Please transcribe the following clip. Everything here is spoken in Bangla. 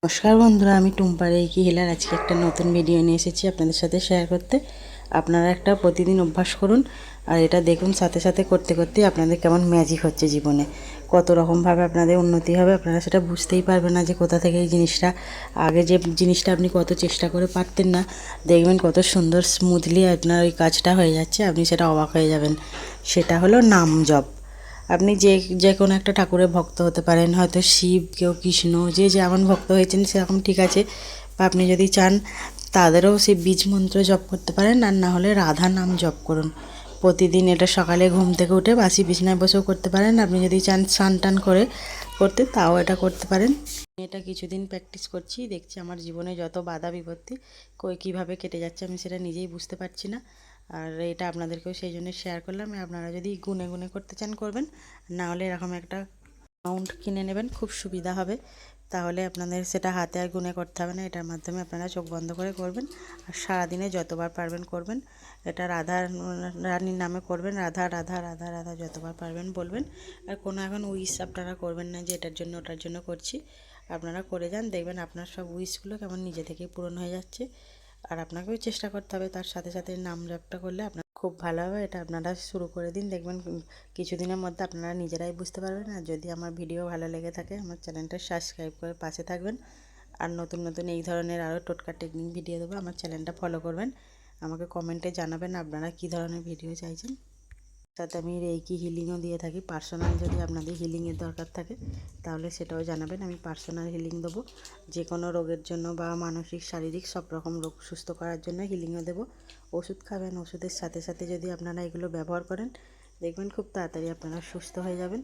নমস্কার বন্ধুরা, আমি টুম্পা রেকি হিলার। আজকে একটা নতুন ভিডিও নিয়ে এসেছি আপনাদের সাথে শেয়ার করতে। আপনারা একটা প্রতিদিন অভ্যাস করুন, আর এটা দেখুন সাথে সাথে করতে করতে আপনাদের কেমন ম্যাজিক হচ্ছে জীবনে। কত রকমভাবে আপনাদের উন্নতি হবে, আপনারা সেটা বুঝতেই পারবেন না যে কোথা থেকে এই জিনিসটা, আগে যে জিনিসটা আপনি কত চেষ্টা করে পারতেন না, দেখবেন কত সুন্দর স্মুথলি আপনার ওই কাজটা হয়ে যাচ্ছে, আপনি সেটা অবাক হয়ে যাবেন। সেটা হলো নাম জপ। আপনি যে যে কোনো একটা ঠাকুরের ভক্ত হতে পারেন, হয়তো শিব, কেউ কৃষ্ণ, যে যেমন ভক্ত হয়েছেন সেরকম ঠিক আছে। বা আপনি যদি চান তাদেরও সেই বীজ মন্ত্র জপ করতে পারেন, আর না হলে রাধা নাম জপ করুন প্রতিদিন। এটা সকালে ঘুম থেকে উঠে বাসি বিছানায় বসেও করতে পারেন। আপনি যদি চান স্নান টান করে করতে, তাও এটা করতে পারেন। এটা কিছুদিন প্র্যাকটিস করছি, দেখছি আমার জীবনে যত বাধা বিপত্তি কীভাবে কেটে যাচ্ছে, আমি সেটা নিজেই বুঝতে পারছি না। আর এটা আপনাদেরকেও সেই জন্য শেয়ার করলাম। আপনারা যদি গুনে গুনে করতে চান করবেন, না হলে এরকম একটা অ্যামাউন্ট কিনে নেবেন, খুব সুবিধা হবে। তাহলে আপনাদের সেটা হাতে আর গুনে করতে হবে না, এটার মাধ্যমে আপনারা চোখ বন্ধ করে করবেন। আর সারাদিনে যতবার পারবেন করবেন। এটা রাধা রানীর নামে করবেন, রাধা রাধা রাধা রাধা যতবার পারবেন বলবেন। আর কোনো এখন উইশ আপনারা করবেন না যে এটার জন্য ওটার জন্য করছি। আপনারা করে যান, দেখবেন আপনার সব উইশগুলো কেমন নিজে থেকেই পূরণ হয়ে যাচ্ছে। আর আপনাকেও চেষ্টা করতে হবে, তার সাথে সাথে নাম জপটা করলে আপনার খুব ভালো হবে। এটা আপনারা শুরু করে দিন, দেখবেন কিছুদিনের মধ্যে আপনারা নিজেরাই বুঝতে পারবেন। আর যদি আমার ভিডিও ভালো লেগে থাকে, আমার চ্যানেলটা সাবস্ক্রাইব করে পাশে থাকবেন। আর নতুন নতুন এই ধরনের আরও টোটকা টেকনিক ভিডিও দেবো, আমার চ্যানেলটা ফলো করবেন। আমাকে কমেন্টে জানাবেন আপনারা কী ধরনের ভিডিও চাইছেন। তাতে আমি রেকি হিলিংও দিয়ে থাকি। পার্সোনাল যদি আপনাদের হিলিংয়ের দরকার থাকে তাহলে সেটাও জানাবেন, আমি পার্সোনাল হিলিং দেবো। যে কোনো রোগের জন্য বা মানসিক শারীরিক সব রকম রোগ সুস্থ করার জন্য হিলিংও দেবো। ওষুধ খাবেন, ওষুধের সাথে সাথে যদি আপনারা এগুলো ব্যবহার করেন, দেখবেন খুব তাড়াতাড়ি আপনারা সুস্থ হয়ে যাবেন।